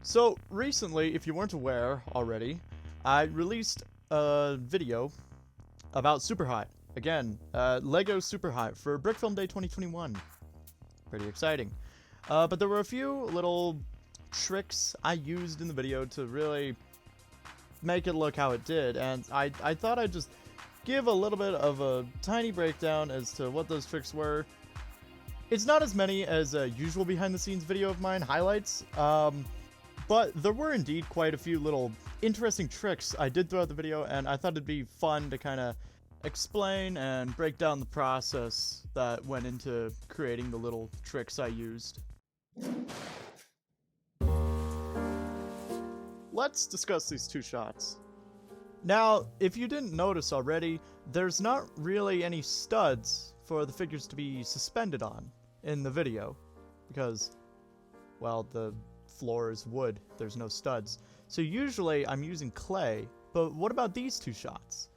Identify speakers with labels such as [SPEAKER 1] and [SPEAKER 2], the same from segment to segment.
[SPEAKER 1] So recently, if you weren't aware already, I released a video about SuperHot. Again, Lego SuperHot for Brickfilm Day 2021. Pretty exciting. But there were a few little tricks I used in the video to really make it look how it did, and I thought I'd just give a little bit of a tiny breakdown as to what those tricks were. It's not as many as a usual behind the scenes video of mine highlights, but there were indeed quite a few little interesting tricks I did throughout the video, and I thought it'd be fun to kind of explain and break down the process that went into creating the little tricks I used. Let's discuss these two shots. Now, if you didn't notice already, there's not really any studs for the figures to be suspended on in the video, because, well, the floor is wood, there's no studs. So usually I'm using clay, but what about these two shots?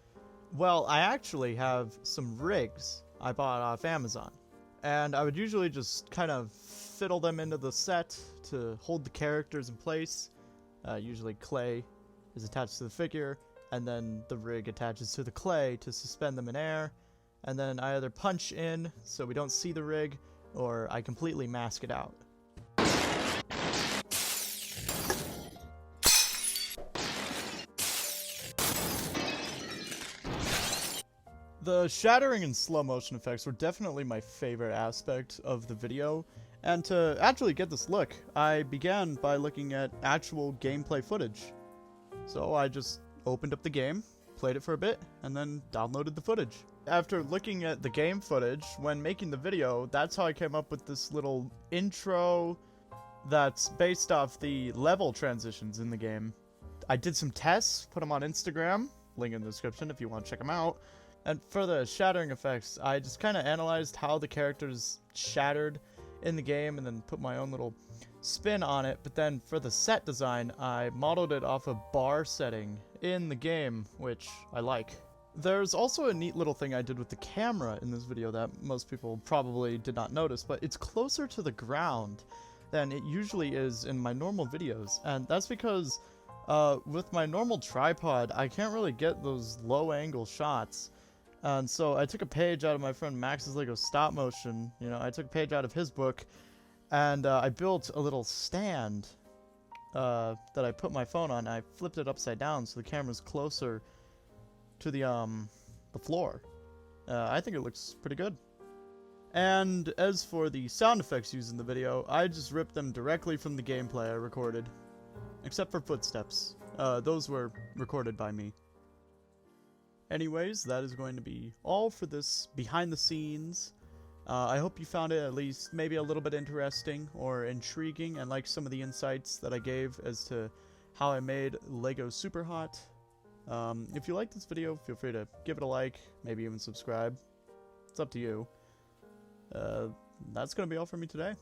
[SPEAKER 1] Well, I actually have some rigs I bought off Amazon, and I would usually just kind of fiddle them into the set to hold the characters in place. Usually clay is attached to the figure, and then the rig attaches to the clay to suspend them in air, and then I either punch in so we don't see the rig, or I completely mask it out. The shattering and slow motion effects were definitely my favorite aspect of the video, and to actually get this look, I began by looking at actual gameplay footage. So I just opened up the game, played it for a bit, and then downloaded the footage. After looking at the game footage, when making the video, that's how I came up with this little intro that's based off the level transitions in the game. I did some tests, put them on Instagram, link in the description if you want to check them out. And for the shattering effects, I just kind of analyzed how the characters shattered in the game and then put my own little spin on it. But then for the set design, I modeled it off a bar setting in the game, which I like. There's also a neat little thing I did with the camera in this video that most people probably did not notice, but it's closer to the ground than it usually is in my normal videos. And that's because with my normal tripod, I can't really get those low angle shots. And so I took a page out of my friend Max's Lego stop motion. You know, I took a page out of his book, and I built a little stand that I put my phone on. I flipped it upside down so the camera's closer to the floor. I think it looks pretty good. And as for the sound effects used in the video, I just ripped them directly from the gameplay I recorded, except for footsteps. Those were recorded by me. Anyways, that is going to be all for this behind the scenes. I hope you found it at least maybe a little bit interesting or intriguing and like some of the insights that I gave as to how I made Lego SuperHot. If you like this video, feel free to give it a like, maybe even subscribe. It's up to you. That's going to be all for me today.